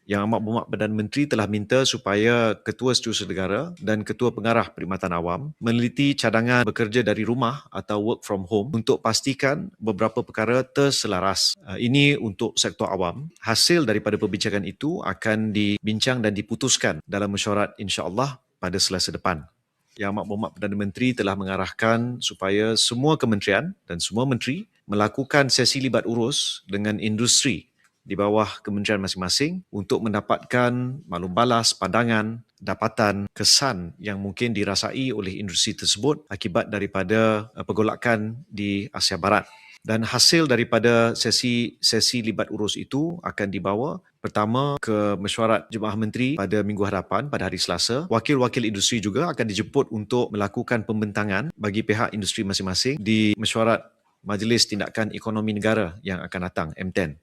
Yang Amat Berhormat Perdana Menteri telah minta supaya Ketua Setiausaha Negara dan Ketua Pengarah Perkhidmatan Awam meneliti cadangan bekerja dari rumah atau work from home untuk pastikan beberapa perkara terselaras. Ini untuk sektor awam. Hasil daripada perbincangan itu akan dibincang dan diputuskan dalam mesyuarat insya-Allah pada Selasa depan. Yang Amat Berhormat Perdana Menteri telah mengarahkan supaya semua kementerian dan semua menteri melakukan sesi libat urus dengan industri di bawah kementerian masing-masing untuk mendapatkan maklum balas, pandangan, dapatan, kesan yang mungkin dirasai oleh industri tersebut akibat daripada pergolakan di Asia Barat. Dan hasil daripada sesi libat urus itu akan dibawa pertama ke mesyuarat Jemaah Menteri pada minggu hadapan pada hari Selasa. Wakil-wakil industri juga akan dijemput untuk melakukan pembentangan bagi pihak industri masing-masing di mesyuarat Majlis Tindakan Ekonomi Negara yang akan datang, M10.